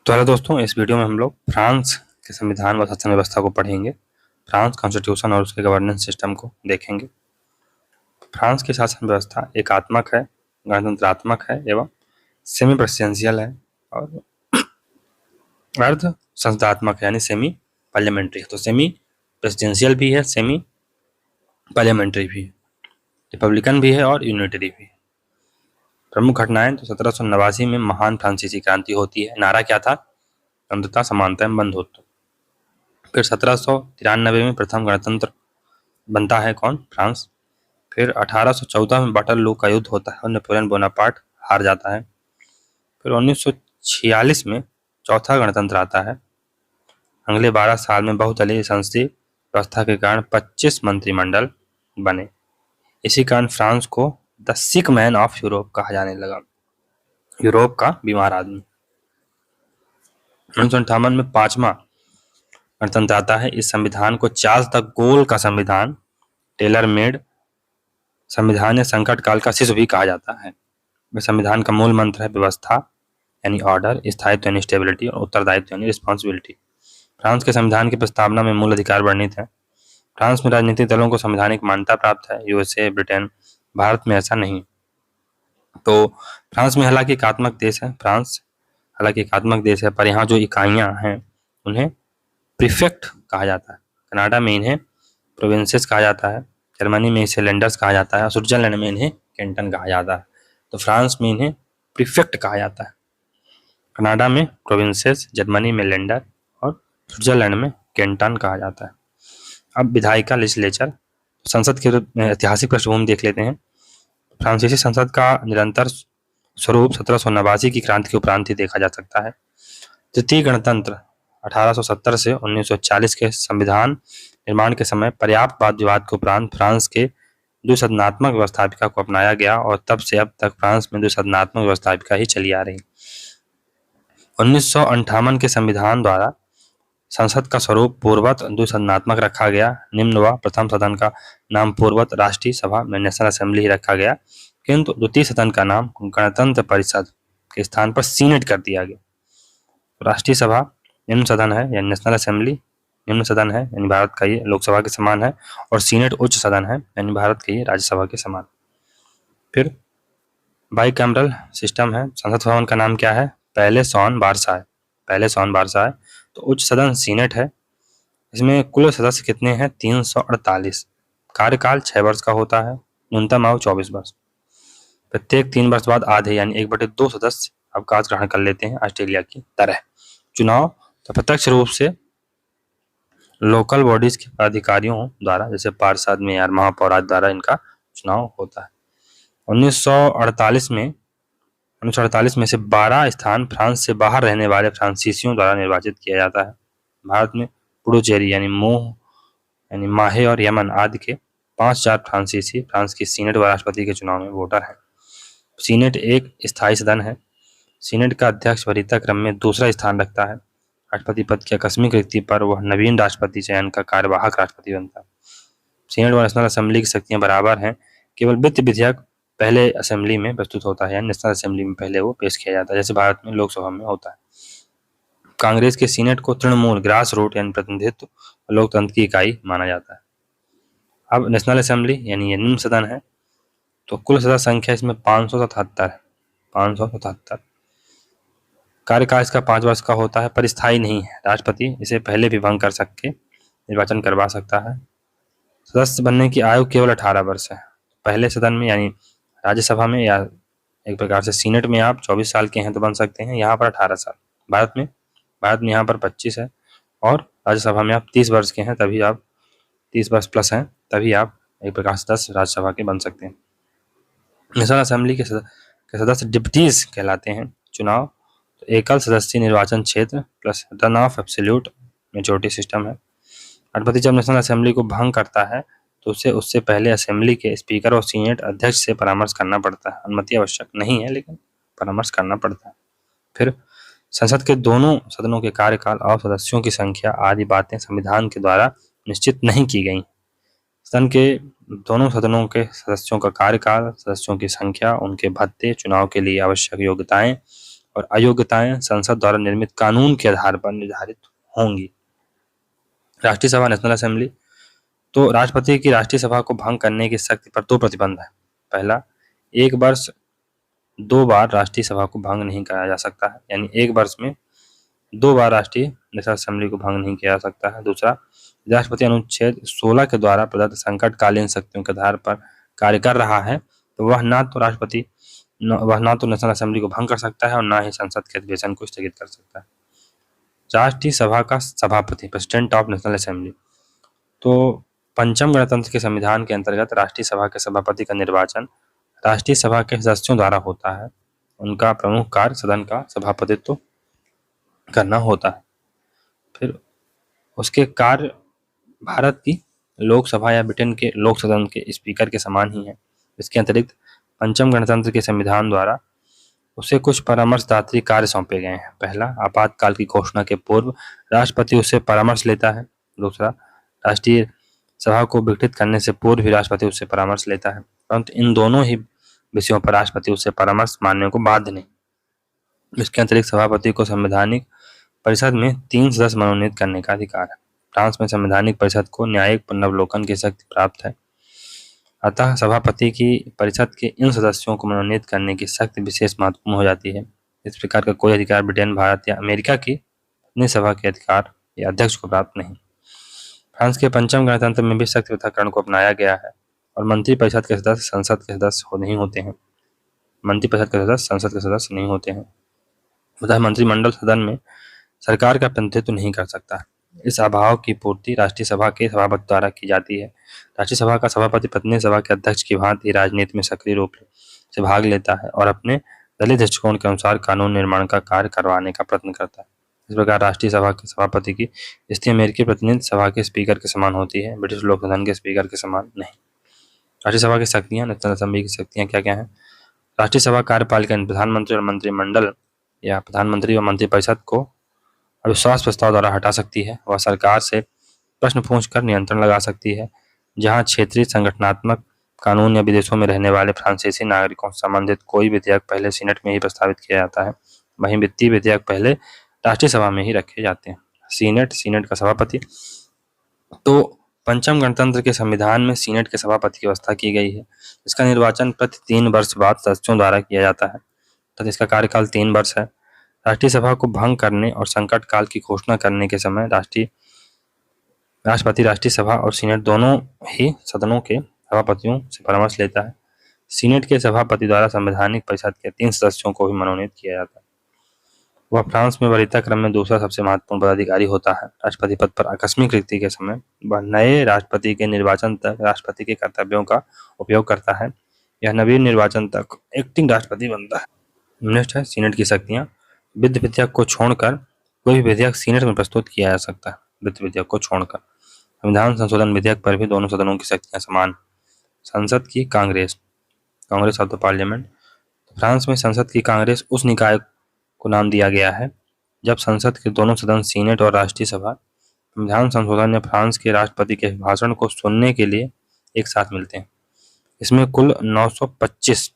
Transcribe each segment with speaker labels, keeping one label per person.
Speaker 1: तो हेलो दोस्तों, इस वीडियो में हम लोग फ्रांस के संविधान व शासन व्यवस्था को पढ़ेंगे। फ्रांस कॉन्स्टिट्यूशन और उसके गवर्नेंस सिस्टम को देखेंगे। फ्रांस की शासन व्यवस्था एकात्मक है, गणतंत्रात्मक है एवं सेमी प्रेसिडेंशियल है और अर्ध संसदात्मक है, यानी सेमी पार्लियामेंट्री है। तो सेमी प्रेसिडेंशियल भी है, सेमी पार्लियामेंट्री भी है, रिपब्लिकन भी है और यूनिटरी भी है। प्रमुख घटनाएं तो 1789 में महान फ्रांसीसी क्रांति होती है। नारा क्या था? स्वतंत्रता, समानता एवं बंधुत्व। फिर 1793 में प्रथम गणतंत्र बनता है कौन? फ्रांस। फिर 1814 में वाटरलू का युद्ध होता है और नेपोलियन बोनापार्ट हार जाता है। फिर 1946 में चौथा गणतंत्र आता है। अगले 12 साल में बहुदलीय संसदीय व्यवस्था के कारण 25 मंत्रिमंडल बने। इसी कारण फ्रांस को the sick man of Europe कहा जाने लगा, यूरोप का बीमार आदमी। 1958 में पांचवा गणतंत्र आता है। इस संविधान को चार्ल्स द गोल का संविधान, टेलर मेड संविधान या संकट काल का शिशु भी कहा जाता है। संविधान का मूल मंत्र है व्यवस्था यानी ऑर्डर, स्थायित्व यानी स्टेबिलिटी और उत्तरदायित्व यानी रिस्पॉन्सिबिलिटी। फ्रांस के संविधान की प्रस्तावना में मूल अधिकार वर्णित है। फ्रांस में राजनीतिक दलों को संवैधानिक मान्यता प्राप्त है। यूएसए, ब्रिटेन, भारत में ऐसा नहीं। तो फ्रांस में हालांकि एकात्मक देश है, फ्रांस हालांकि एकात्मक देश है, पर यहाँ जो इकाइयाँ हैं उन्हें प्रीफेक्ट कहा जाता है। कनाडा में इन्हें प्रोविंसेस कहा जाता है, जर्मनी में इसे लैंडर्स कहा जाता है और स्विट्जरलैंड में इन्हें कैंटन कहा जाता है। तो फ्रांस में इन्हें प्रीफेक्ट कहा जाता है, कनाडा में प्रोविंसेस, जर्मनी में लैंडर और स्विट्जरलैंड में कैंटन कहा जाता है। अब विधायिका, लेजिस्लेचर, संसद के ऐतिहासिक पृष्ठभूमि देख लेते हैं। फ्रांसीसी संसद का निरंतर स्वरूप 1789 की क्रांति के उपरांत ही देखा जा सकता है। तृतीय गणतंत्र 1870 से 1940 के संविधान निर्माण के समय पर्याप्त वाद विवाद के उपरांत फ्रांस के द्विसदनात्मक व्यवस्थापिका को अपनाया गया और तब से अब तक फ्रांस में द्विसदनात्मक व्यवस्थापिका ही चली आ रही। 1958 के संविधान द्वारा संसद का स्वरूप पूर्ववत द्विसदनात्मक रखा गया। निम्न व प्रथम सदन का नाम पूर्ववत राष्ट्रीय सभा में नेशनल असेंबली ही रखा गया, किंतु द्वितीय सदन का नाम गणतंत्र परिषद के स्थान पर सीनेट कर दिया गया। राष्ट्रीय सभा निम्न सदन है यानी नेशनल असेंबली निम्न सदन है यानी भारत का ये लोकसभा के समान है, और सीनेट उच्च सदन है यानी भारत के ये राज्यसभा के समान। फिर बाइकैमरल सिस्टम है। संसद भवन का नाम क्या है? Palace on Versailles, palace on Versailles. तो उच्च सदन सीनेट है। इसमें कुल सदस्य कितने हैं? 348। कार्यकाल 6 वर्ष का होता है, न्यूनतम आयु 24 वर्ष। प्रत्येक 3 वर्ष बाद आधे यानी 1/2 सदस्य अवकाश ग्रहण कर लेते हैं, ऑस्ट्रेलिया की तरह। चुनाव तो प्रत्यक्ष रूप से लोकल बॉडीज के अधिकारियों द्वारा, जैसे पार्षद, मेयर, महापौर आदि द्वारा इनका चुनाव होता है। 1948 में से 12 स्थान फ्रांस से बाहर रहने वाले फ्रांसीसियों द्वारा निर्वाचित किया जाता है। भारत में पुडुचेरी यानी माहे और यमन आदि के 5-4 फ्रांसीसी फ्रांस की सीनेट व राष्ट्रपति के चुनाव में वोटर हैं। सीनेट एक स्थायी सदन है। सीनेट का अध्यक्ष वरीयता क्रम में दूसरा स्थान रखता है। राष्ट्रपति पद की आकस्मिक रिक्ति पर वह नवीन राष्ट्रपति चयन का कार्यवाहक राष्ट्रपति बनता है। सीनेट व नेशनल असेंबली की शक्तियां बराबर हैं, केवल वित्त विधेयक पहले असेंबली में प्रस्तुत होता है यानी नेशनल असेंबली में पहले वो पेश किया जाता है, जैसे भारत में लोकसभा में होता है। कांग्रेस के सीनेट को तृणमूल, ग्रास रूट यानी प्रतिनिधित्व और लोकतंत्र की इकाई माना जाता है। अब नेशनल असेंबली यानी ये निम्न सदन है। तो कुल सदस्य संख्या इसमें 577। कार्यकाल इसका 5 वर्ष का होता है, पर स्थायी नहीं है। राष्ट्रपति इसे पहले भी भंग कर सके निर्वाचन करवा सकता है। सदस्य बनने की आयु केवल 18 वर्ष है। पहले सदन में यानी राज्यसभा में या एक प्रकार से सीनेट में आप 24 साल के हैं तो बन सकते हैं, यहाँ पर 18 साल। भारत में यहाँ पर 25 है, और राज्यसभा में आप 30 वर्ष के हैं तभी आप 30 वर्ष प्लस हैं तभी आप एक प्रकार से 10 राज्यसभा के बन सकते हैं। नेशनल असेंबली के सदस्य डिप्टीज कहलाते हैं। चुनाव तो एकल सदस्यीय निर्वाचन क्षेत्र plus run of absolute majority system है। राष्ट्रपति जब नेशनल असेंबली को भंग करता है तो उसे उससे पहले असेंबली के स्पीकर और सीनेट अध्यक्ष से परामर्श करना पड़ता है। अनुमति आवश्यक नहीं है, लेकिन परामर्श करना पड़ता है। फिर संसद के दोनों सदनों के कार्यकाल और सदस्यों की संख्या आदि बातें संविधान के द्वारा निश्चित नहीं की गई। सदन के दोनों सदनों के सदस्यों का कार्यकाल, सदस्यों की संख्या, उनके भत्ते, चुनाव के लिए आवश्यक योग्यताएं और अयोग्यताएं संसद द्वारा निर्मित कानून के आधार पर निर्धारित होंगी। राष्ट्रीय सभा नेशनल असेंबली, तो राष्ट्रपति की राष्ट्रीय सभा को भंग करने की शक्ति पर 2 प्रतिबंध है। पहला, 1 वर्ष 2 बार राष्ट्रीय सभा को भंग नहीं कराया जा सकता है, यानी 1 वर्ष में 2 बार राष्ट्रीय नेशनल असेंबली को भंग नहीं किया जा सकता है। दूसरा, राष्ट्रपति अनुच्छेद 16 के द्वारा प्रदत्त संकटकालीन शक्तियों के आधार पर कार्य कर रहा है, तो वह ना तो नेशनल असेंबली को भंग कर सकता है और ना ही संसद के अधिवेशन को स्थगित कर सकता है। राष्ट्रीय सभा का सभापति, प्रेसिडेंट ऑफ नेशनल असेंबली, तो पंचम गणतंत्र के संविधान के अंतर्गत राष्ट्रीय सभा के सभापति का निर्वाचन राष्ट्रीय सभा के सदस्यों द्वारा होता है। उनका प्रमुख कार्य सदन का सभापतित्व करना होता है। फिर उसके कार्य भारत की लोकसभा या ब्रिटेन के लोक सदन के स्पीकर के समान ही है। इसके अतिरिक्त पंचम गणतंत्र के संविधान द्वारा उसे कुछ परामर्शदात्री कार्य सौंपे गए हैं। पहला, आपातकाल की घोषणा के पूर्व राष्ट्रपति उससे परामर्श लेता है। दूसरा, राष्ट्रीय सभा को विघटित करने से पूर्व भी राष्ट्रपति उससे परामर्श लेता है, परंतु इन दोनों ही विषयों पर राष्ट्रपति उससे परामर्श मानने को बाध्य नहीं। इसके अतिरिक्त सभापति को संवैधानिक परिषद में 3 सदस्य मनोनीत करने का अधिकार है। फ्रांस में संवैधानिक परिषद को न्यायिक पुनर्वलोकन की शक्ति प्राप्त है, अतः सभापति की परिषद के इन सदस्यों को मनोनीत करने की शक्ति विशेष महत्वपूर्ण हो जाती है। इस प्रकार का कोई अधिकार ब्रिटेन, भारत या अमेरिका की अपनी सभा के अधिकार या अध्यक्ष को प्राप्त नहीं। फ्रांस के पंचम गणतंत्र में भी शक्ति पृथक्करण को अपनाया गया है और मंत्रिपरिषद के सदस्य संसद के सदस्य नहीं होते हैं। मंत्रिपरिषद के सदस्य संसद के सदस्य नहीं होते हैं। अतः मंत्रिमंडल सदन में सरकार का प्रतिनिधित्व नहीं कर सकता। इस अभाव की पूर्ति राष्ट्रीय सभा के सभापति द्वारा की जाती है। राष्ट्रीय सभा का सभापति प्रतिनिधि सभा के अध्यक्ष की भांति राजनीति में सक्रिय रूप से भाग लेता है और अपने दलीय दृष्टिकोण के अनुसार कानून निर्माण का कार्य करवाने का प्रयत्न करता है। इस प्रकार राष्ट्रीय सभा के सभापति की स्थिति अमेरिकी प्रतिनिधि सभा के स्पीकर के समान होती है, ब्रिटिश लोक सदन के स्पीकर के समान नहीं। राष्ट्रीय सभा की शक्तियां, नेशनल असेंबली की शक्तियां क्या क्या हैं? राष्ट्रीय सभा कार्यपालिका प्रधानमंत्री और मंत्रिमंडल या प्रधानमंत्री और मंत्रिपरिषद को अविश्वास प्रस्ताव द्वारा हटा सकती है। वह सरकार से प्रश्न पूछकर नियंत्रण लगा सकती है। जहां क्षेत्रीय संगठनात्मक कानून या विदेशों में रहने वाले फ्रांसीसी नागरिकों से संबंधित कोई विधेयक पहले सीनेट में ही प्रस्तावित किया जाता है, वहीं वित्तीय विधेयक पहले राष्ट्रीय सभा में ही रखे जाते हैं। सीनेट का सभापति, तो पंचम गणतंत्र के संविधान में सीनेट के सभापति की व्यवस्था की गई है। इसका निर्वाचन प्रति 3 वर्ष बाद सदस्यों द्वारा किया जाता है तथा इसका कार्यकाल 3 वर्ष है। राष्ट्रीय सभा को भंग करने और संकट काल की घोषणा करने के समय राष्ट्रपति राष्ट्रीय सभा और सीनेट दोनों ही सदनों के सभापतियों से परामर्श लेता है। सीनेट के सभापति द्वारा संवैधानिक परिषद के 3 सदस्यों को भी मनोनीत किया जाता है। वह फ्रांस में वरीयता क्रम में दूसरा सबसे महत्वपूर्ण पदाधिकारी होता है। राष्ट्रपति पद पर आकस्मिक रिक्ति के समय वह नए राष्ट्रपति के निर्वाचन तक राष्ट्रपति के कर्तव्यों का उपयोग करता है। यह नवीन निर्वाचन तक एक्टिंग राष्ट्रपति बनता है। नेक्स्ट है सीनेट की शक्तियां। वित्त विधेयक को छोड़कर कोई भी विधेयक सीनेट में प्रस्तुत किया जा सकता है। वित्त विधेयक को छोड़कर संविधान संशोधन विधेयक पर भी दोनों सदनों की शक्तियां समान। संसद की Congress of the parliament. France में संसद की कांग्रेस उस निकाय को नाम दिया गया है जब संसद के दोनों सदन सीनेट और राष्ट्रीय सभा संविधान संशोधन या फ्रांस के राष्ट्रपति के भाषण को सुनने के लिए एक साथ मिलते हैं। इसमें कुल 925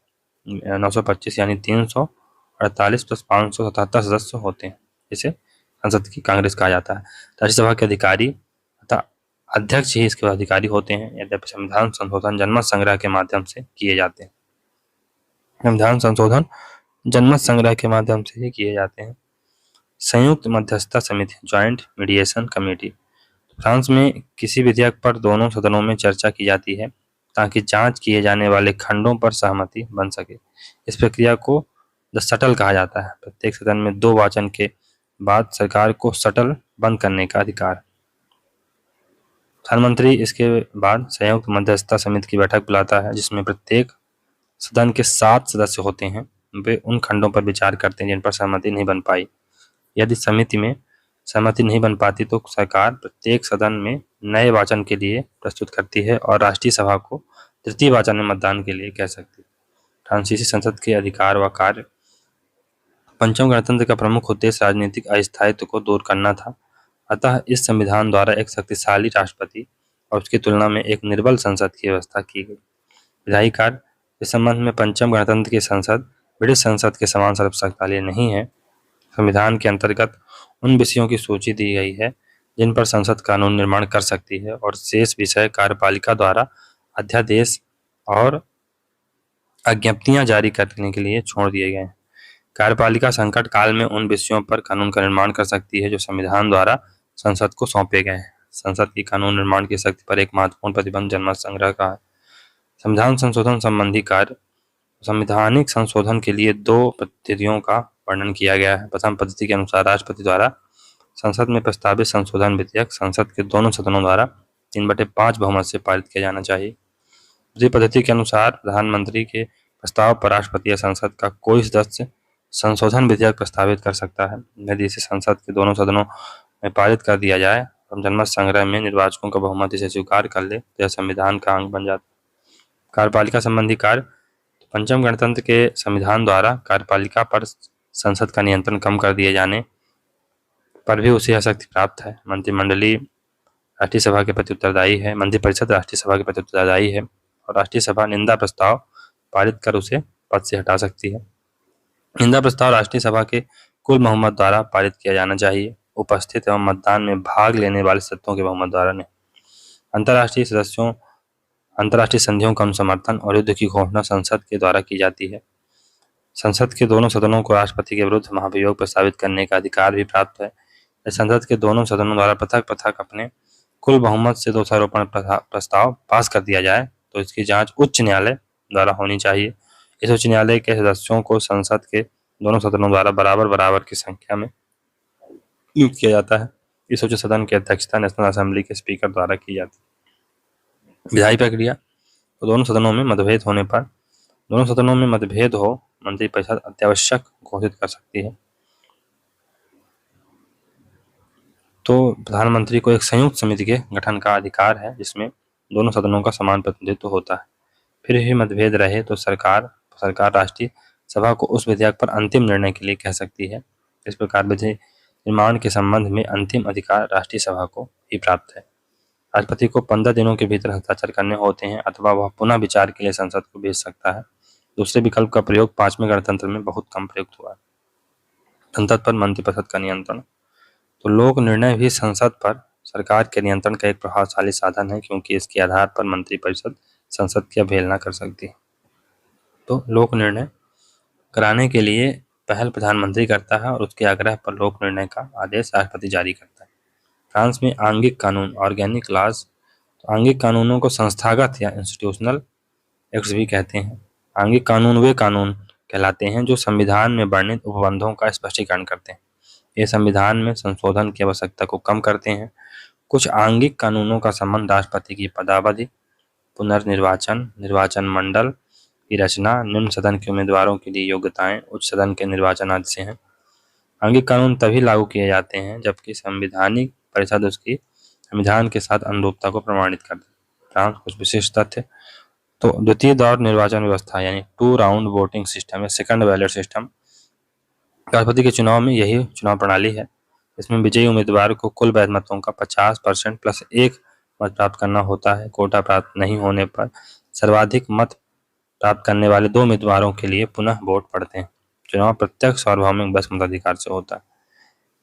Speaker 1: यानी 348 + 577 सदस्य होते हैं। इसे संसद की कांग्रेस कहा जाता है। राज्यसभा के अधिकारी तथा अध्यक्ष ही इसके अधिकारी होते हैं। यद्यपि संविधान संशोधन जनमत संग्रह के माध्यम से किए जाते हैं। संविधान संशोधन जनमत संग्रह के माध्यम से ही किए जाते हैं। संयुक्त मध्यस्थता समिति, ज्वाइंट मीडिएशन कमेटी। फ्रांस में किसी विधेयक पर दोनों सदनों में चर्चा की जाती है ताकि जांच किए जाने वाले खंडों पर सहमति बन सके। इस प्रक्रिया को द शटल कहा जाता है। प्रत्येक सदन में 2 वाचन के बाद सरकार को शटल बंद करने का अधिकार। प्रधानमंत्री इसके बाद संयुक्त मध्यस्थता समिति की बैठक बुलाता है जिसमें प्रत्येक सदन के 7 सदस्य होते हैं। वे उन खंडों पर विचार करते हैं जिन पर सहमति नहीं बन पाई। यदि समिति में सहमति नहीं बन पाती तो सरकार प्रत्येक सदन में नए वाचन के लिए प्रस्तुत करती है और राष्ट्रीय सभा को तृतीय वाचन में मतदान के लिए कह सकती है। फ्रांसीसी संसद के अधिकार व कार्य। पंचम गणतंत्र का प्रमुख उद्देश्य राजनीतिक अस्थायित्व को दूर करना था। अतः इस संविधान द्वारा एक शक्तिशाली राष्ट्रपति और उसकी तुलना में एक निर्बल संसद की व्यवस्था की गई। विधायी कार्य। इस संबंध में पंचम गणतंत्र की संसद ब्रिटिश संसद के समान सर्वशक्तिशाली नहीं है। संविधान के अंतर्गत उन विषयों की सूची दी गई है जिन पर संसद कानून निर्माण कर सकती है और शेष विषय कार्यपालिका द्वारा अध्यादेश और अज्ञप्तियां जारी करने के लिए छोड़ दिए गए हैं। कार्यपालिका संकट काल में उन विषयों पर कानून का निर्माण कर सकती है जो संविधान द्वारा संसद को सौंपे गए हैं। संसद की कानून निर्माण की शक्ति पर एक महत्वपूर्ण प्रतिबंध जनमत संग्रह का है। संविधान संशोधन संबंधी कार्य। संवैधानिक संशोधन के लिए दो पद्धतियों का वर्णन किया गया है। प्रथम पद्धति के अनुसार राष्ट्रपति द्वारा संसद में प्रस्तावित संशोधन विधेयक संसद के दोनों सदनों द्वारा 3/5 बहुमत से पारित किया जाना चाहिए। दूसरी पद्धति के अनुसार प्रधानमंत्री के प्रस्ताव पर राष्ट्रपति या संसद का कोई सदस्य संशोधन विधेयक प्रस्तावित कर सकता है। यदि इसे संसद के दोनों सदनों में पारित कर दिया जाए और जनमत संग्रह में निर्वाचकों का बहुमत इसे स्वीकार कर ले तो यह संविधान का अंग बन जाता है। कार्यपालिका संबंधी कार्य। पंचम गणतंत्र के संविधान द्वारा कार्यपालिका पर संसद का नियंत्रण कम कर दिए जाने पर भी उसे यह शक्ति प्राप्त है। मंत्रिमंडलीय राष्ट्रीय सभा के प्रति उत्तरदायी है। मंत्रिपरिषद राष्ट्रीय सभा के प्रति उत्तरदायी है और राष्ट्रीय सभा निंदा प्रस्ताव पारित कर उसे पद से हटा सकती है। निंदा प्रस्ताव राष्ट्रीय सभा के कुल बहुमत द्वारा पारित किया जाना चाहिए, उपस्थित एवं मतदान में भाग लेने वाले सदस्यों के बहुमत द्वारा नहीं। अंतर्राष्ट्रीय संधियों का समर्थन और युद्ध की घोषणा संसद के द्वारा की जाती है। संसद के दोनों सदनों को राष्ट्रपति के विरुद्ध महाभियोग प्रस्तावित करने का अधिकार भी प्राप्त है। संसद के दोनों सदनों द्वारा पृथक पृथक अपने कुल बहुमत से दोषारोपण प्रस्ताव पास कर दिया जाए तो इसकी जांच उच्च न्यायालय द्वारा होनी चाहिए। इस उच्च न्यायालय के सदस्यों को संसद के दोनों सदनों द्वारा बराबर बराबर की संख्या में नियुक्त किया जाता है। इस उच्च सदन की अध्यक्षता नेशनल असेंबली के स्पीकर द्वारा की जाती है। विधायी प्रक्रिया। तो दोनों सदनों में मतभेद हो मंत्रिपरिषद अत्यावश्यक घोषित कर सकती है। तो प्रधानमंत्री को एक संयुक्त समिति के गठन का अधिकार है जिसमें दोनों सदनों का समान प्रतिनिधित्व होता है। फिर भी मतभेद रहे तो सरकार राष्ट्रीय सभा को उस विधेयक पर अंतिम निर्णय के लिए कह सकती है। इस प्रकार विधि निर्माण के संबंध में अंतिम अधिकार राष्ट्रीय सभा को ही प्राप्त है। राष्ट्रपति को 15 दिनों के भीतर हस्ताक्षर करने होते हैं अथवा वह पुनः विचार के लिए संसद को भेज सकता है। दूसरे विकल्प का प्रयोग 5वें गणतंत्र में बहुत कम प्रयुक्त हुआ। संसद पर मंत्रिपरिषद का नियंत्रण। तो लोक निर्णय भी संसद पर सरकार के नियंत्रण का एक प्रभावशाली साधन है क्योंकि इसके आधार पर मंत्रिपरिषद संसद की अवहेलना कर सकती है। तो लोक निर्णय कराने के लिए पहल प्रधानमंत्री करता है और उसके आग्रह पर लोक निर्णय का आदेश राष्ट्रपति जारी करता है। फ्रांस में आंगिक कानून ऑर्गेनिक लॉज। तो आंगिक कानूनों को संस्थागत या इंस्टीट्यूशनल एक्ट्स भी कहते हैं। आंगिक कानून वे कानून कहलाते हैं जो संविधान में वर्णित उपबंधों का स्पष्टीकरण करते हैं। ये संविधान में संशोधन की आवश्यकता को कम करते हैं। कुछ आंगिक कानूनों का संबंध राष्ट्रपति की पदावधि, पुनर्निर्वाचन, निर्वाचन मंडल की रचना, निम्न सदन के उम्मीदवारों के लिए योग्यताएं, उच्च सदन के निर्वाचन आदि से हैं। आंगिक कानून तभी लागू किए जाते हैं जबकि संवैधानिक परिषद उसकी संविधान के साथ अनुरूपता को प्रमाणित कर दे। कुछ विशेष तथ्य। तो द्वितीय दौर निर्वाचन व्यवस्था यानी 2 राउंड वोटिंग सिस्टम या सेकंड बैलेट सिस्टम राष्ट्रपति के चुनाव में यही चुनाव प्रणाली है। इसमें विजयी उम्मीदवार को कुल वैध मतों का 50% प्लस 1 मत प्राप्त करना होता है। कोटा प्राप्त नहीं होने पर सर्वाधिक मत प्राप्त करने वाले 2 उम्मीदवारों के लिए पुनः वोट पड़ते हैं। चुनाव प्रत्यक्ष सार्वभौमिक 10 मताधिकार से होता है।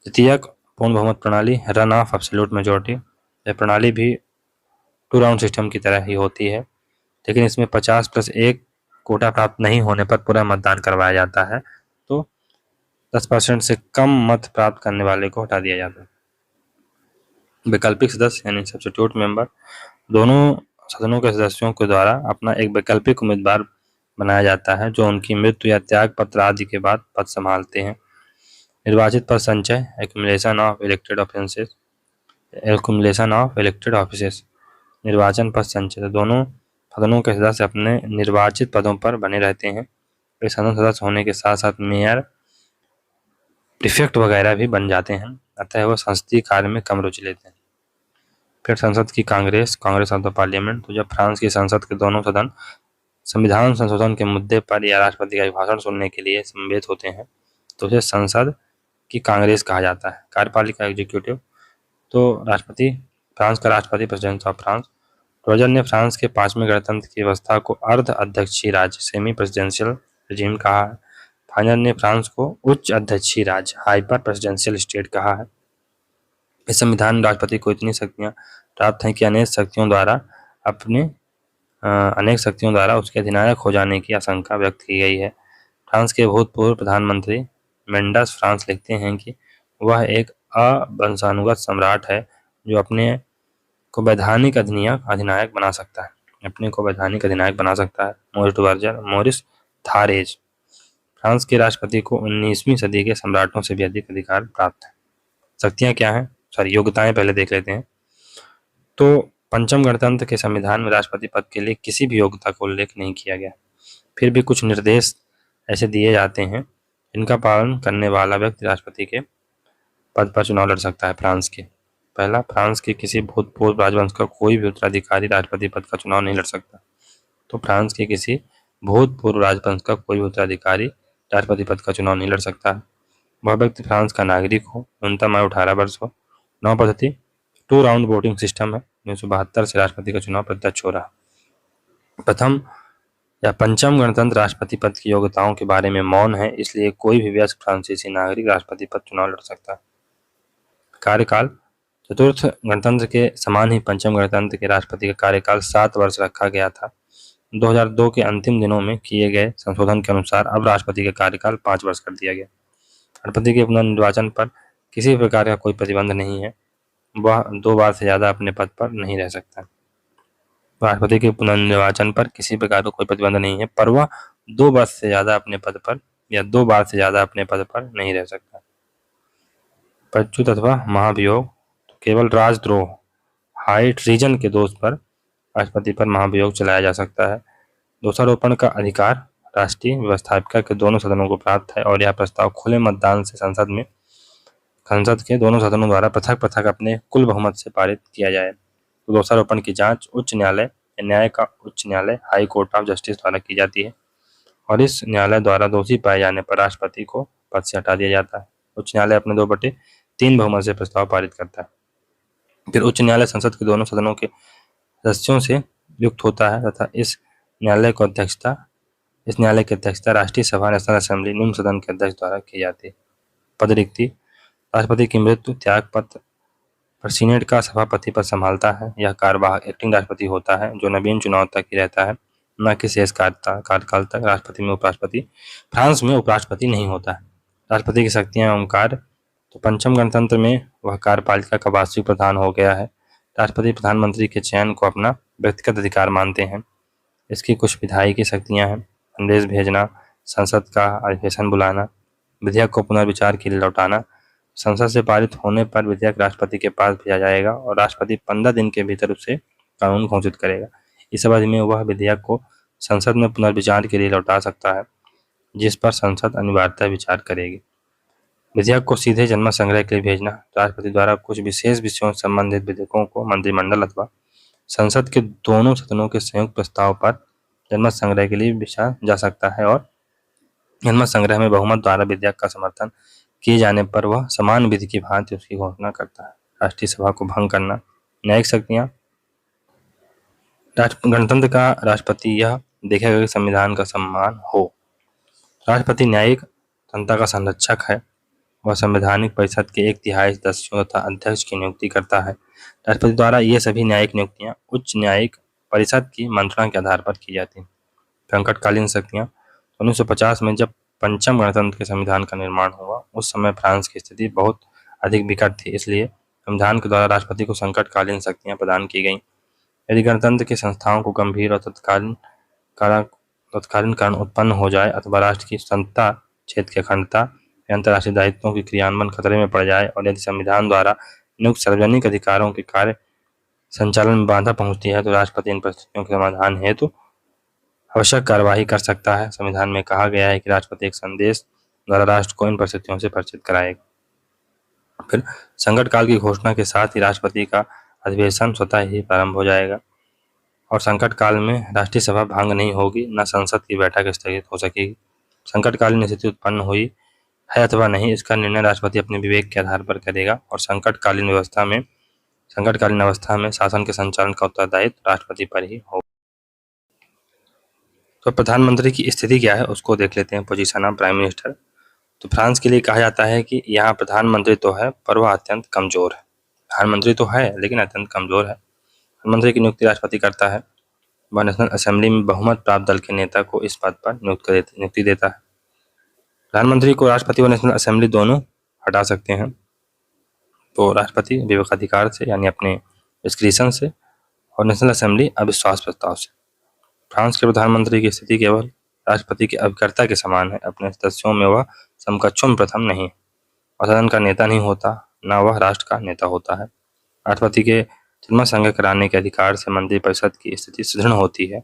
Speaker 1: तृतीयक पूर्ण बहुमत प्रणाली रन ऑफ एब्सोल्यूट मेजोरिटी। यह प्रणाली भी 2 राउंड सिस्टम की तरह ही होती है लेकिन इसमें 50+1 कोटा प्राप्त नहीं होने पर पूरा मतदान करवाया जाता है तो 10% से कम मत प्राप्त करने वाले को हटा दिया जाता है। वैकल्पिक सदस्य यानी सब्स्टिट्यूट मेंबर। दोनों सदनों के सदस्यों के द्वारा अपना एक वैकल्पिक उम्मीदवार बनाया जाता है जो उनकी मृत्यु या त्याग पत्र आदि के बाद पद संभालते हैं। निर्वाचित पद संचय एक्युमुलेशन ऑफ इलेक्टेड ऑफिसेस। निर्वाचन पद संचय। दोनों सदनों के सदस्य अपने निर्वाचित पदों पर बने रहते हैं। वे सदन सदस्य होने के साथ साथ मेयर, प्रीफेक्ट वगैरह भी बन जाते हैं, अतः वह संसदीय कार्य में कम रुचि लेते हैं। फिर संसद की कांग्रेस ऑफ द पार्लियामेंट। तो जब फ्रांस की संसद के दोनों सदन संविधान संशोधन के मुद्दे पर या राष्ट्रपति का भाषण सुनने के लिए समवेत होते हैं तो उसे संसद की कांग्रेस कहा जाता है। कार्यपालिका एग्जीक्यूटिव। तो फ्रांस का राष्ट्रपति प्रेसिडेंट ऑफ फ्रांस। रोजर ने फ्रांस के 5वें गणतंत्र की व्यवस्था को अर्ध अध्यक्षीय राज्य सेमी प्रेसिडेंशियल रिजीम कहा है। फाइनर ने फ्रांस को उच्च अध्यक्षीय राज्य हाइपर प्रेसिडेंशियल स्टेट कहा है। इस संविधान में राष्ट्रपति को इतनी शक्तियां प्राप्त हैं कि अपने अनेक शक्तियों द्वारा उसके अधिनायक हो जाने की आशंका व्यक्त की गई है। फ्रांस के भूतपूर्व प्रधानमंत्री मेंडस फ्रांस लिखते हैं कि वह एक अवंशानुगत सम्राट है जो अपने को वैधानिक अधिनायक बना सकता है। मोरिस थारेज फ्रांस के राष्ट्रपति को 19वीं सदी के सम्राटों से भी अधिक अधिकार प्राप्त है। शक्तियां क्या हैं, सॉरी योग्यताएं पहले देख लेते हैं। तो पंचम गणतंत्र के संविधान में राष्ट्रपति पद के लिए किसी भी योग्यता का उल्लेख नहीं किया गया। फिर भी कुछ निर्देश ऐसे दिए जाते हैं इनका पालन करने वाला व्यक्ति राष्ट्रपति के पद पर चुनाव लड़ सकता है। फ्रांस के पहला, फ्रांस के किसी भूतपूर्व राजवंश का कोई भी उत्तराधिकारी राष्ट्रपति पद का चुनाव नहीं लड़ सकता। तो फ्रांस के किसी भूतपूर्व राजवंश का कोई भी उत्तराधिकारी राष्ट्रपति पद का चुनाव नहीं लड़ सकता। वह व्यक्ति फ्रांस का नागरिक हो, न्यूनतम आयु 18 वर्ष हो। नौ पद्धति 2 राउंड वोटिंग सिस्टम है। 1972 से राष्ट्रपति का चुनाव प्रत्यक्ष हो रहा। प्रथम या पंचम गणतंत्र राष्ट्रपति पद की योग्यताओं के बारे में मौन है, इसलिए कोई भी वयस्क फ्रांसीसी नागरिक राष्ट्रपति पद चुनाव लड़ सकता है। कार्यकाल चतुर्थ गणतंत्र के समान ही पंचम गणतंत्र के राष्ट्रपति का कार्यकाल 7 वर्ष रखा गया था। 2002 के अंतिम दिनों में किए गए संशोधन के अनुसार अब राष्ट्रपति का कार्यकाल 5 वर्ष कर दिया गया। राष्ट्रपति के पुनर्निर्वाचन पर किसी प्रकार का कोई प्रतिबंध नहीं है। वह 2 बार से ज्यादा अपने पद पर नहीं रह सकता। राष्ट्रपति के पुनर्निर्वाचन पर किसी प्रकार का कोई प्रतिबंध नहीं है, पर वह 2 बार से ज्यादा अपने पद पर नहीं रह सकता। पदच्युत अथवा महाभियोग, तो केवल राजद्रोह हाई ट्रीजन के दोष पर राष्ट्रपति पर महाभियोग चलाया जा सकता है। दोषारोपण का अधिकार राष्ट्रीय व्यवस्थापिका के दोनों सदनों को प्राप्त है और यह प्रस्ताव खुले मतदान से संसद के दोनों सदनों द्वारा पृथक पृथक अपने कुल बहुमत से पारित किया जाए। तो दोषारोपण की जांच उच्च न्यायालय न्याय का उच्च न्यायालय हाई कोर्ट ऑफ जस्टिस द्वारा की जाती है और इस न्यायालय द्वारा दोषी पाए जाने पर राष्ट्रपति को पद से हटा दिया जाता है। उच्च न्यायालय अपने 2/3 बहुमत से प्रस्ताव पारित करता है। फिर उच्च न्यायालय संसद के दोनों सदनों के सदस्यों से युक्त होता है तथा इस न्यायालय की अध्यक्षता राष्ट्रीय सभा नेशनल असेंबली निम्न सदन के अध्यक्ष द्वारा की जाती है। पद रिक्ति, राष्ट्रपति की मृत्यु त्याग पत्र पर सीनेट का सभापति पद संभालता है। यह कार्यवाहक एक्टिंग राष्ट्रपति होता है जो नवीन चुनाव तक ही रहता है, न कि शेष कार्यकाल तक। फ्रांस में उपराष्ट्रपति नहीं होता है। राष्ट्रपति की शक्तियां एवं कार्य, तो पंचम गणतंत्र में वह कार्यपालिका का वास्तविक प्रधान हो गया है। राष्ट्रपति प्रधानमंत्री के चयन को अपना व्यक्तिगत अधिकार मानते हैं। इसकी कुछ विधायी शक्तियां हैं, संदेश भेजना, संसद का अधिवेशन बुलाना, विधेयक को पुनर्विचार के लिए लौटाना। संसद से पारित होने पर विधेयक राष्ट्रपति के पास भेजा जाएगा और राष्ट्रपति 15 दिन के भीतर उसे कानून घोषित करेगा। इस अवधि में वह विधेयक को संसद में पुनर्विचार के लिए लौटा सकता है, जिस पर संसद अनिवार्यतः विचार करेगी। विधेयक को सीधे जनमत संग्रह के लिए भेजना, राष्ट्रपति द्वारा कुछ विशेष विषयों से संबंधित विधेयकों को मंत्रिमंडल अथवा संसद के दोनों सदनों के संयुक्त प्रस्ताव पर जनमत संग्रह के लिए भेजा जा सकता है और जनमत संग्रह में बहुमत द्वारा विधेयक का समर्थन किए जाने पर वह समान विधि की भांति उसकी घोषणा करता है। राष्ट्रीय सभा को भंग करना, न्यायिक शक्तियां, गणतंत्र का राष्ट्रपति यह देखेगा कि संविधान का सम्मान हो। राष्ट्रपति न्यायिक तंत्र का संरक्षक है। वह संवैधानिक परिषद के 1/3 सदस्यों तथा अध्यक्ष की नियुक्ति करता है। राष्ट्रपति द्वारा ये सभी न्यायिक नियुक्तियां उच्च न्यायिक परिषद की मंत्रणा के आधार पर की जाती हैं। संकटकालीन शक्तियां, 1950 में जब पंचम गणतंत्र के संविधान का निर्माण हुआ उस समय फ्रांस की स्थिति बहुत अधिक विकट थी, इसलिए संविधान के द्वारा राष्ट्रपति को संकटकालीन शक्तियां प्रदान की गईं। यदि गणतंत्र की संस्थाओं को गंभीर और तत्कालीन कारण उत्पन्न हो जाए अथवा राष्ट्र की सत्ता क्षेत्र की अखंडता या अंतर्राष्ट्रीय दायित्वों की क्रियान्वयन खतरे में पड़ जाए और यदि संविधान द्वारा नियुक्त सार्वजनिक अधिकारों के कार्य संचालन में बाधा पहुंचती है तो राष्ट्रपति इन परिस्थितियों के समाधान हेतु आवश्यक कार्यवाही कर सकता है। संविधान में कहा गया है कि राष्ट्रपति एक संदेश द्वारा राष्ट्र को इन परिस्थितियों से परिचित कराएगा। फिर संकट काल की घोषणा के साथ ही राष्ट्रपति का अधिवेशन स्वतः ही प्रारंभ हो जाएगा और संकट काल में राष्ट्रीय सभा भंग नहीं होगी, न संसद की बैठक स्थगित हो सकेगी। संकटकालीन स्थिति उत्पन्न हुई है अथवा नहीं, इसका निर्णय राष्ट्रपति अपने विवेक के आधार पर करेगा और संकटकालीन अवस्था में शासन के संचालन का उत्तरदायित्व राष्ट्रपति पर ही होगा। तो प्रधानमंत्री की स्थिति क्या है उसको देख लेते हैं। Position of prime minister. तो फ्रांस के लिए कहा जाता है कि यहाँ प्रधानमंत्री तो है पर वह अत्यंत कमजोर है। प्रधानमंत्री तो है लेकिन अत्यंत कमजोर है। प्रधानमंत्री की नियुक्ति राष्ट्रपति करता है। वह नेशनल असेंबली में बहुमत प्राप्त दल के नेता को इस पद पर नियुक्ति देता है। प्रधानमंत्री को राष्ट्रपति व नेशनल असेंबली दोनों हटा सकते हैं। तो राष्ट्रपति विवेकाधिकार से यानी अपने डिस्क्रिशन से और नेशनल असेंबली अविश्वास प्रस्ताव से। फ्रांस के प्रधानमंत्री की स्थिति केवल राष्ट्रपति के अभिकर्ता के समान है। अपने सदस्यों में वह समकक्षों में प्रथम नहीं है और सदन का नेता नहीं होता, न वह राष्ट्र का नेता होता है। राष्ट्रपति के जनमत संग्रह कराने के अधिकार से मंत्रिपरिषद की स्थिति सुदृढ़ होती है।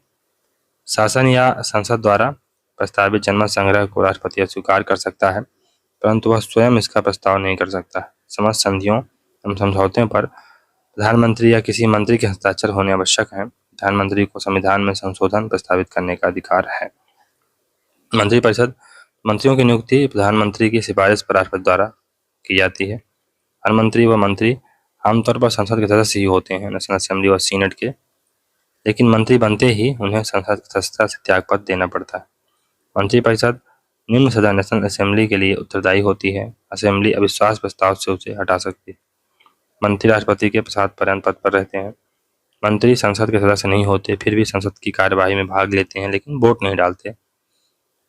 Speaker 1: शासन या संसद द्वारा प्रस्तावित जनमत संग्रह को राष्ट्रपति अस्वीकार कर सकता है, परंतु वह स्वयं इसका प्रस्ताव नहीं कर सकता है। समस्त संधियों एवं समझौतों पर प्रधानमंत्री या किसी मंत्री के हस्ताक्षर होने आवश्यक है। प्रधानमंत्री को संविधान में संशोधन प्रस्तावित करने का अधिकार है। मंत्रिपरिषद मंत्रियों की नियुक्ति प्रधानमंत्री की सिफारिश पर राष्ट्रपति द्वारा की जाती है। हर मंत्री व मंत्री आमतौर पर संसद के सदस्य ही होते हैं, नेशनल असेंबली और सीनेट के, लेकिन मंत्री बनते ही उन्हें संसद की सदस्यता से त्यागपत्र देना पड़ता है। मंत्रिपरिषद निम्न सदन नेशनल असेंबली के लिए उत्तरदायी होती है। असेंबली अविश्वास प्रस्ताव से उसे हटा सकती है। मंत्री राष्ट्रपति के प्रसाद पर्यंत पद पर रहते हैं। मंत्री संसद के सदस्य नहीं होते, फिर भी संसद की कार्यवाही में भाग लेते हैं, लेकिन वोट नहीं डालते।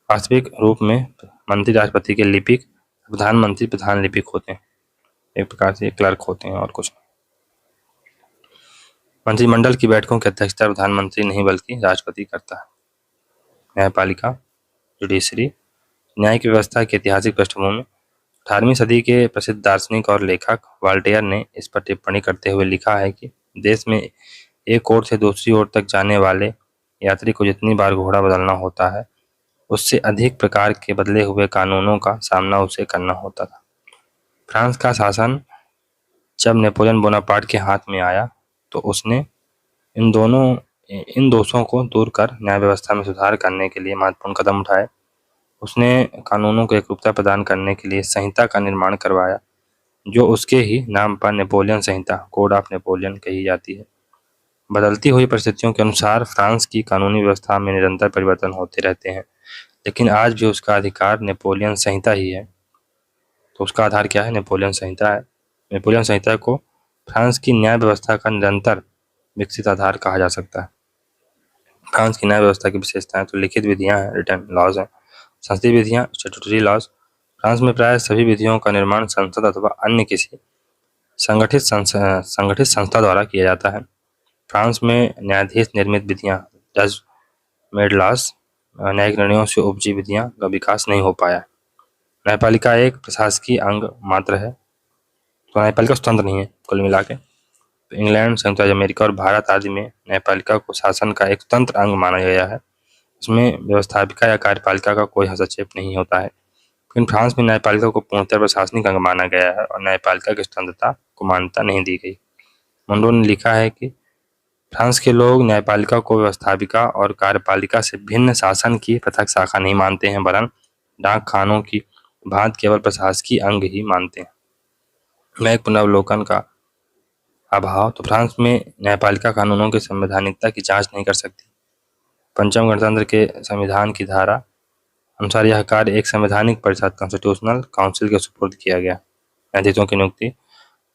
Speaker 1: वास्तविक रूप में मंत्री राष्ट्रपति के लिपिक, प्रधानमंत्री प्रधान लिपिक होते हैं, एक प्रकार से क्लर्क होते हैं और कुछ नहीं। मंत्रिमंडल की बैठकों की अध्यक्षता प्रधानमंत्री नहीं बल्कि राष्ट्रपति करता है। न्यायपालिका, जुडिशरी, न्याय की व्यवस्था की ऐतिहासिक पृष्ठभूमि। 18वीं सदी के प्रसिद्ध दार्शनिक और लेखक वॉल्टेयर ने इस पर टिप्पणी करते हुए लिखा है कि देश में एक ओर से दूसरी ओर तक जाने वाले यात्री को जितनी बार घोड़ा बदलना होता है, उससे अधिक प्रकार के बदले हुए कानूनों का सामना उसे करना होता था। फ्रांस का शासन जब नेपोलियन बोनापार्ट के हाथ में आया तो उसने इन दोषों को दूर कर न्याय व्यवस्था में सुधार करने के लिए महत्वपूर्ण कदम उठाए। उसने कानूनों को एकरूपता प्रदान करने के लिए संहिता का निर्माण करवाया, जो उसके ही नाम पर Napoleon Samhita, code of Napoleon कही जाती है। बदलती हुई परिस्थितियों के अनुसार फ्रांस की कानूनी व्यवस्था में निरंतर परिवर्तन होते रहते हैं, लेकिन आज भी उसका अधिकार नेपोलियन संहिता ही है। तो उसका आधार क्या है? नेपोलियन संहिता है। नेपोलियन संहिता को फ्रांस की न्याय व्यवस्था का निरंतर विकसित आधार कहा जा सकता है। फ्रांस की न्याय व्यवस्था की विशेषताएं तो लिखित विधियां हैं, रिटन लॉज हैं, संसदीय विधियां, स्टैट्यूटरी लॉज। फ्रांस में प्राय सभी विधियों का निर्माण संसद अथवा अन्य किसी संगठित संस्था द्वारा किया जाता है। फ्रांस में न्यायाधीश निर्मित विधियां, जज मेड लॉज, न्यायिक निर्णयों से उपजी विधियां का विकास नहीं हो पाया। न्यायपालिका एक प्रशासकीय अंग मात्र है, तो न्यायपालिका स्वतंत्र नहीं है कुल मिला के। तो इंग्लैंड, संयुक्त राज्य अमेरिका और भारत आदि में न्यायपालिका को शासन का एक स्वतंत्र अंग माना गया है। उसमें व्यवस्थापिका या कार्यपालिका का कोई हस्तक्षेप नहीं होता है। लेकिन फ्रांस में न्यायपालिका को पूर्णतः प्रशासनिक अंग माना गया है और न्यायपालिका की स्वतंत्रता को मान्यता नहीं दी गई। मुंडो ने लिखा है कि फ्रांस के लोग न्यायपालिका को व्यवस्थापिका और कार्यपालिका से भिन्न शासन की पृथक शाखा नहीं मानते हैं, वरन डाक खानों की भांति केवल प्रशासकीय अंग ही मानते हैं। मैं एक पुनर्वलोकन का अभाव। तो फ्रांस में न्यायपालिका कानूनों की संवैधानिकता की जांच नहीं कर सकती। पंचम गणतंत्र के संविधान की धारा अनुसार यह कार्य एक संवैधानिक परिषद, कॉन्स्टिट्यूशनल काउंसिल के सुपुर्द किया गया। न्यायाधीशों की नियुक्ति।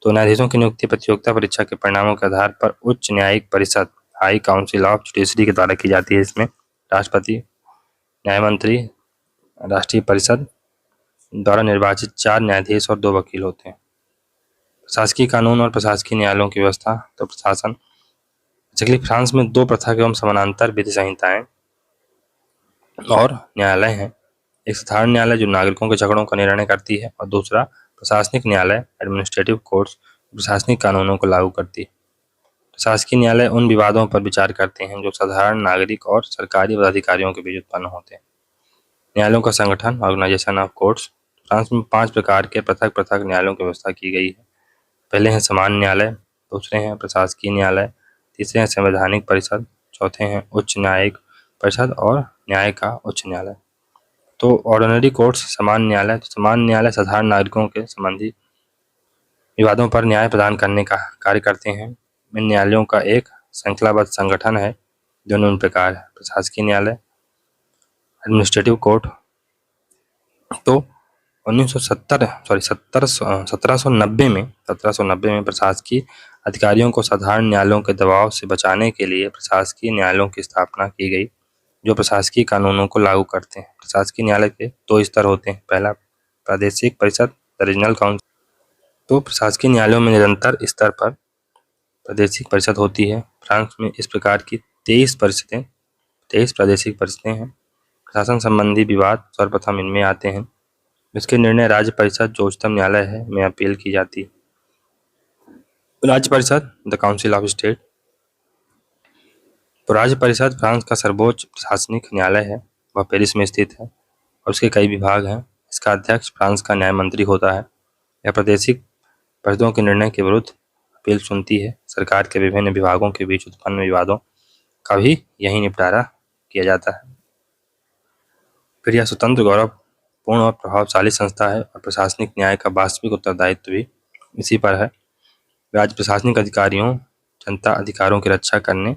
Speaker 1: तो न्यायाधीशों की नियुक्ति प्रतियोगिता परीक्षा के परिणामों के आधार पर उच्च न्यायिक परिषद, हाई काउंसिल ऑफ जुडिशरी के द्वारा की जाती है। इसमें राष्ट्रपति, न्यायमंत्री, राष्ट्रीय परिषद द्वारा निर्वाचित 4 न्यायाधीश और 2 वकील होते हैं। प्रशासकीय कानून और प्रशासकीय न्यायालयों की व्यवस्था। तो प्रशासन फ्रांस में 2 पृथक एवं समानांतर विधि संहिताएं और न्यायालय हैं। एक साधारण न्यायालय जो नागरिकों के झगड़ों का निर्णय करती है, और दूसरा प्रशासनिक न्यायालय, एडमिनिस्ट्रेटिव कोर्ट्स, प्रशासनिक कानूनों को लागू करती है। प्रशासकीय न्यायालय उन विवादों पर विचार करते हैं जो साधारण नागरिक और सरकारी पदाधिकारियों के बीच उत्पन्न होते हैं। न्यायालयों का संगठन, ऑर्गेनाइजेशन ऑफ कोर्ट्स। फ्रांस में 5 प्रकार के पृथक पृथक न्यायालयों की व्यवस्था की गई है। पहले हैं सामान्य न्यायालय, दूसरे हैं प्रशासकीय न्यायालय, तीसरे हैं संवैधानिक परिषद, चौथे हैं उच्च न्यायिक परिषद और न्याय का उच्च न्यायालय। तो ऑर्डिनरी कोर्ट्स, सामान्य न्यायालय। सामान्य न्यायालय साधारण नागरिकों के संबंधी विवादों पर न्याय प्रदान करने का कार्य करते हैं। इन न्यायालयों का एक श्रृंखलाबद्ध संगठन है जो निम्न प्रकार है। प्रशासकीय न्यायालय एडमिनिस्ट्रेटिव कोर्ट। तो 1790 में प्रशासकीय अधिकारियों को साधारण न्यायालयों के दबाव से बचाने के लिए प्रशासकीय न्यायालयों की स्थापना की गई, जो प्रशासकीय कानूनों को लागू करते हैं। प्रशासकीय न्यायालय के 2 स्तर होते हैं। पहला प्रादेशिक परिषद, रीजनल काउंसिल। तो प्रशासकीय न्यायालयों में निरंतर स्तर पर प्रादेशिक परिषद होती है। फ्रांस में इस प्रकार की 23 प्रादेशिक परिषदें हैं। प्रशासन संबंधी विवाद सर्वप्रथम इनमें आते हैं। इसके निर्णय राज्य परिषद, जो उच्चतम न्यायालय है, में अपील की जाती है। राज्य परिषद, द काउंसिल ऑफ स्टेट। तो राज्य परिषद फ्रांस का सर्वोच्च प्रशासनिक न्यायालय है। वह पेरिस में स्थित है और उसके कई विभाग हैं। इसका अध्यक्ष फ्रांस का न्याय मंत्री होता है। यह प्रादेशिक परिषदों के निर्णय के विरुद्ध अपील सुनती है। सरकार के विभिन्न विभागों के बीच उत्पन्न विवादों का भी यही निपटारा किया जाता है। फिर यह स्वतंत्र, गौरवपूर्ण और प्रभावशाली संस्था है और प्रशासनिक न्याय का वास्तविक उत्तरदायित्व भी इसी पर है। राज्य प्रशासनिक अधिकारियों जनता अधिकारों की रक्षा करने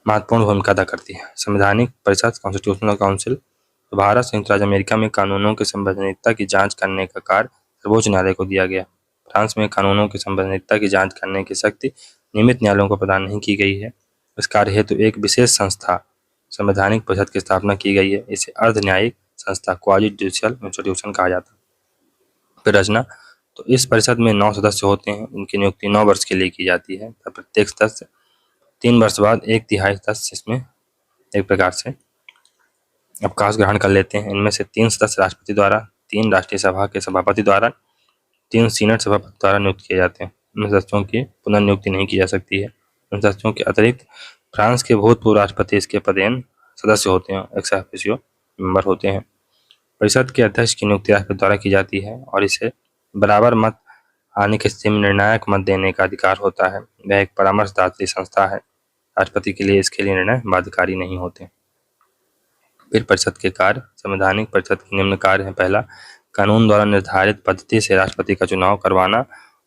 Speaker 1: महत्वपूर्ण भूमिका अदा करती है। संवैधानिक परिषद, कॉन्स्टिट्यूशनल काउंसिल। तो भारत संयुक्त राज्य अमेरिका में कानूनों की संवैधानिकता की जांच करने का कार्य सर्वोच्च न्यायालय को दिया गया। फ्रांस में कानूनों की संवैधानिकता की जांच करने की शक्ति नियमित न्यायालयों को प्रदान नहीं की गई है। इस कार्य हेतु एक विशेष संस्था, संवैधानिक परिषद की स्थापना की गई है। इसे अर्ध न्यायिक संस्था, क्वाजी जुडिशियल इंस्टीट्यूशन कहा जाता है। फिर रचना। तो इस परिषद में 9 सदस्य होते हैं। इनकी नियुक्ति 9 वर्ष के लिए की जाती है। प्रत्येक सदस्य 3 वर्ष बाद 1/3 सदस्य इसमें एक प्रकार से अवकाश ग्रहण कर लेते हैं। इनमें से 3 सदस्य राष्ट्रपति द्वारा, 3 राष्ट्रीय सभा के सभापति द्वारा, 3 सीनेट सभापति द्वारा नियुक्त किए जाते हैं। इन सदस्यों की पुनर्नियुक्ति नहीं की जा सकती है। इन सदस्यों के अतिरिक्त फ्रांस के भूतपूर्व राष्ट्रपति इसके पदेन सदस्य होते हैं, एक्स ऑफिशियो मेंबर होते हैं। परिषद के अध्यक्ष की नियुक्ति राष्ट्रपति द्वारा की जाती है और इसे बराबर मत आने की स्थिति में निर्णायक मत देने का अधिकार होता है। वह एक परामर्शदात्री संस्था है। राष्ट्रपति के लिए इसके लिए निर्णय बाध्यकारी नहीं होते। फिर परिषद के कार्य। संवैधानिक परिषद के निम्न कार्य हैं। पहला, कानून द्वारा निर्धारित पद्धति से राष्ट्रपति का चुनाव करवाना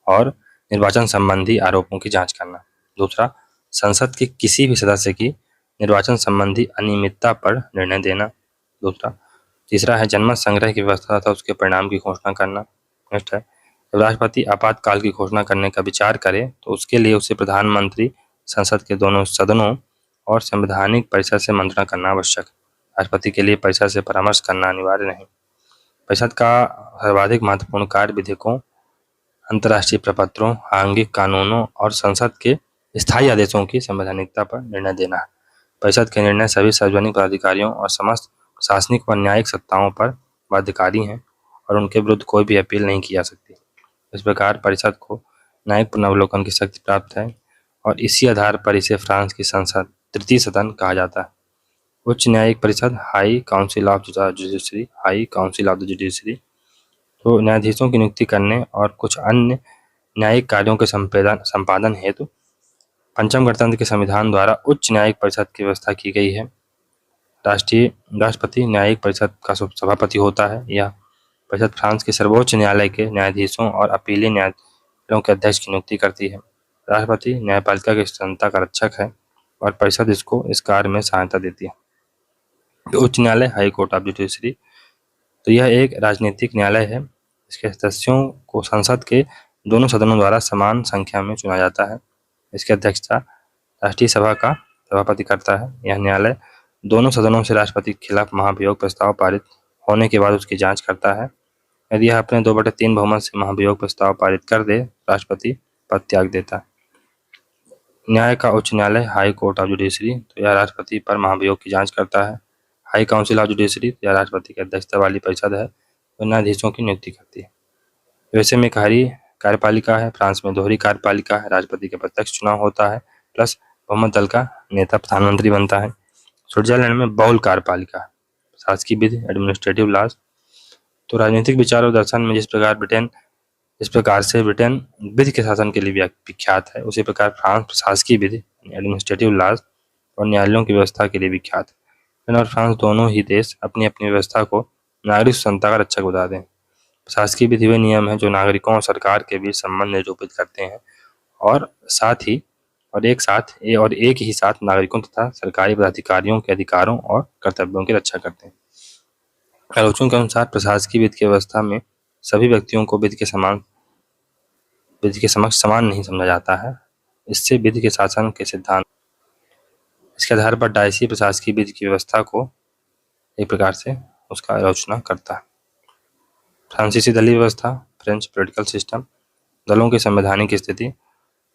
Speaker 1: और निर्वाचन संबंधी आरोपों की जांच करना। दूसरा, संसद के किसी भी सदस्य की निर्वाचन संबंधी अनियमितता पर निर्णय देना। दूसरा। तीसरा है जनमत संग्रह की व्यवस्था तथा उसके परिणाम की घोषणा करना। नेक्स्ट है, जब राष्ट्रपति आपातकाल की घोषणा करने का विचार करे तो उसके लिए उसे प्रधानमंत्री, संसद के दोनों सदनों और संवैधानिक परिषद से मंत्रणा करना आवश्यक। राष्ट्रपति के लिए परिषद से परामर्श करना अनिवार्य नहीं। परिषद का सर्वाधिक महत्वपूर्ण कार्य विधेयकों, अंतर्राष्ट्रीय प्रपत्रों, आंगिक कानूनों और संसद के स्थायी आदेशों की संवैधानिकता पर निर्णय देना है। परिषद के निर्णय सभी सार्वजनिक पदाधिकारियों और समस्त प्रशासनिक व न्यायिक सत्ताओं पर बाध्यकारी हैं और उनके विरुद्ध कोई भी अपील नहीं की जा सकती। इस प्रकार परिषद को न्यायिक पुनर्वलोकन की शक्ति प्राप्त है और इसी आधार पर इसे फ्रांस की संसद, तृतीय सदन कहा जाता है। उच्च न्यायिक परिषद, high council of judiciary, high council of the judiciary. तो न्यायाधीशों की नियुक्ति करने और कुछ अन्य न्यायिक कार्यों के संपादन हेतु पंचम गणतंत्र के संविधान द्वारा उच्च न्यायिक परिषद की व्यवस्था की गई है। राष्ट्रपति न्यायिक परिषद का सभापति होता है। यह परिषद फ्रांस के सर्वोच्च न्यायालय के न्यायाधीशों और अपीलीय न्यायालयों के अध्यक्ष की नियुक्ति करती है। राष्ट्रपति न्यायपालिका की स्वतंत्रता का रक्षक है और परिषद इसको इस कार्य में सहायता देती है। उच्च न्यायालय, हाई कोर्ट ऑफ जुडिशरी। तो यह एक राजनीतिक न्यायालय है। इसके सदस्यों को संसद के दोनों सदनों द्वारा समान संख्या में चुना जाता है। इसकी अध्यक्षता राष्ट्रीय सभा का सभापति करता है। यह न्यायालय दोनों सदनों से राष्ट्रपति के खिलाफ महाभियोग प्रस्ताव पारित होने के बाद उसकी जांच करता है। यदि यह अपने 2/3 बहुमत से महाभियोग प्रस्ताव पारित कर दे, राष्ट्रपति पद त्याग देता है। न्याय का उच्च न्यायालय, हाई कोर्ट ऑफ जुडिशरी। तो यह राष्ट्रपति पर महाभियोग की जांच करता है। हाई काउंसिल ऑफ जुडिशरी, यह राष्ट्रपति की अध्यक्षता वाली परिषद है जो न्यायाधीशों की नियुक्ति करती है। वैसे में कार्यपालिका है। फ्रांस में दोहरी कार्यपालिका है। राष्ट्रपति का प्रत्यक्ष चुनाव होता है प्लस बहुमत दल का नेता प्रधानमंत्री बनता है। स्विट्जरलैंड में बहुल कार्यपालिका है। शासकीय विधि, एडमिनिस्ट्रेटिव लॉज। तो राजनीतिक विचार और दर्शन में जिस प्रकार से ब्रिटेन विधि के शासन के लिए विख्यात है, उसी प्रकार फ्रांस शासकीय विधि, एडमिनिस्ट्रेटिव लॉज और न्यायालयों की व्यवस्था के लिए विख्यात है। ब्रिटेन और फ्रांस दोनों ही देश अपनी अपनी व्यवस्था को नागरिक स्वतंत्रता का रक्षक बताते हैं। शासकीय विधि वे नियम हैं जो नागरिकों और सरकार के बीच संबंध निरूपित करते हैं और साथ ही और एक ही साथ नागरिकों तथा सरकारी पदाधिकारियों के अधिकारों और कर्तव्यों की रक्षा करते हैं। आलोचकों के अनुसार प्रशासकीय वित्त की व्यवस्था में सभी व्यक्तियों को विधि के समक्ष समान नहीं समझा जाता है। इससे विधि के शासन के सिद्धांत इसके आधार पर डायसी प्रशासकीय विधि की व्यवस्था को एक प्रकार से उसका आलोचना करता है। फ्रांसीसी दलीय व्यवस्था, फ्रेंच पॉलिटिकल सिस्टम, दलों की संवैधानिक स्थिति।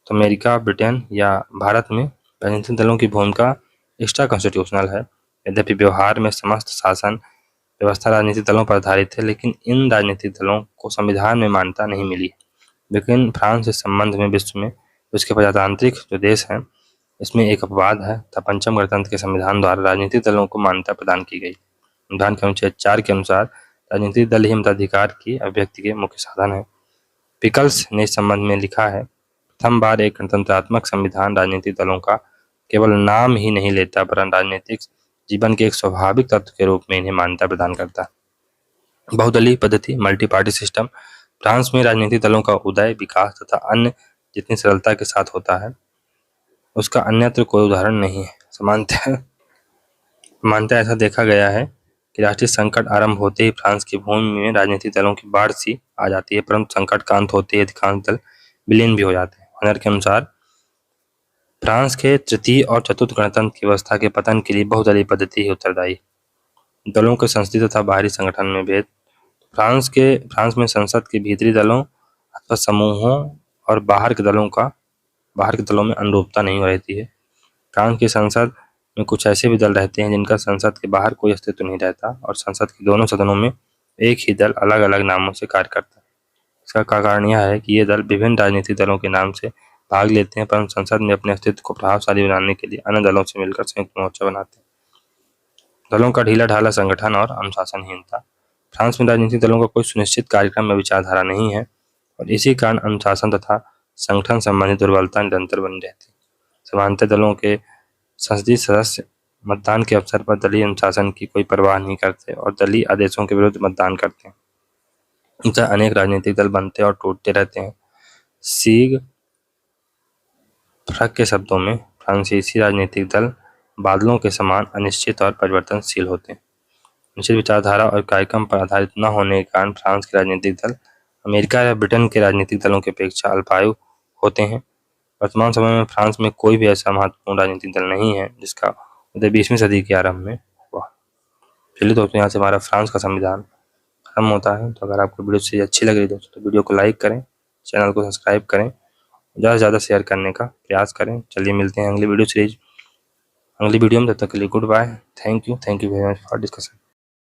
Speaker 1: तो अमेरिका, ब्रिटेन या भारत में राजनीतिक दलों की भूमिका एक्स्ट्रा कॉन्स्टिट्यूशनल है। यद्यपि व्यवहार में समस्त शासन व्यवस्था राजनीतिक दलों पर आधारित है, लेकिन इन राजनीतिक दलों को संविधान में मान्यता नहीं मिली। लेकिन फ्रांस इस संबंध में विश्व में उसके प्रजातांत्रिक जो देश हैं इसमें एक अपवाद है तथा पंचम गणतंत्र के संविधान द्वारा राजनीतिक दलों को मान्यता प्रदान की गई। संविधान के अनुच्छेद 4 के अनुसार राजनीतिक दल ही मताधिकार की अभिव्यक्ति के मुख्य साधन है। पिकल्स ने इस संबंध में लिखा है, प्रथम बार एक गणतंत्रात्मक संविधान राजनीतिक दलों का केवल नाम ही नहीं लेता वरन राजनीतिक जीवन के एक स्वाभाविक तत्व के रूप में इन्हें मान्यता प्रदान करता है। बहुदलीय पद्धति, मल्टी पार्टी सिस्टम। फ्रांस में राजनीतिक दलों का उदय, विकास तथा अन्य जितनी सरलता के साथ होता है उसका अन्यत्र कोई उदाहरण नहीं है। सामान्यतः ऐसा देखा गया है कि राष्ट्रीय संकट आरंभ होते ही फ्रांस की भूमि में राजनीतिक दलों की बाढ़ सी आ जाती है, परंतु संकट का अंत होते ही अधिकांश दल विलीन भी हो जाते हैं। हनर के अनुसार फ्रांस के तृतीय और चतुर्थ गणतंत्र की व्यवस्था के पतन के लिए बहुदलीय पद्धति ही उत्तरदायी। दलों के संसदीय तथा बाहरी संगठन में भेद। फ्रांस में संसद के भीतरी दलों अथवा समूहों और बाहर के दलों में अनुरूपता नहीं रहती है। फ्रांस की संसद में कुछ ऐसे भी दल रहते हैं जिनका संसद के बाहर कोई अस्तित्व नहीं रहता और संसद के दोनों सदनों में एक ही दल अलग अलग नामों से कार्य करता है। इसका कारण यह है कि ये दल विभिन्न राजनीतिक दलों के नाम से भाग लेते हैं, परंतु संसद में अपने अस्तित्व को प्रभावशाली बनाने के लिए अन्य दलों से मिलकर संयुक्त मोर्चा बनाते हैं। दलों का ढीला ढाला संगठन और अनुशासनहीनता। फ्रांस में राजनीतिक दलों का कोई सुनिश्चित कार्यक्रम या विचारधारा नहीं है और इसी कारण अनुशासन तथा संगठन संबंधी दुर्बलता निरंतर बनी रहती है। सामान्यतः दलों के संसदीय सदस्य मतदान के अवसर पर दलीय अनुशासन की कोई परवाह नहीं करते और दलीय आदेशों के विरुद्ध मतदान करते हैं। इनसे अनेक राजनीतिक दल बनते और टूटते रहते हैं। सीग फ्रग के शब्दों में फ्रांसीसी राजनीतिक दल बादलों के समान अनिश्चित और परिवर्तनशील होते हैं। निश्चित विचारधारा और कार्यक्रम पर आधारित न होने के कारण फ्रांस के राजनीतिक दल अमेरिका या ब्रिटेन के राजनीतिक दलों की अपेक्षा अल्पायु होते हैं। वर्तमान समय में फ्रांस में कोई भी ऐसा महत्वपूर्ण राजनीतिक दल नहीं है जिसका उदय 20वीं सदी के आरंभ में हुआ। चलिए दोस्तों, यहाँ से हमारा फ्रांस का संविधान खत्म होता है। तो अगर आपको वीडियो से अच्छी लग रही है तो वीडियो को लाइक करें, चैनल को सब्सक्राइब करें, ज़्यादा से ज़्यादा शेयर करने का प्रयास करें। चलिए मिलते हैं अगली वीडियो में। तब तक के लिए good bye. Thank you very much for discussion.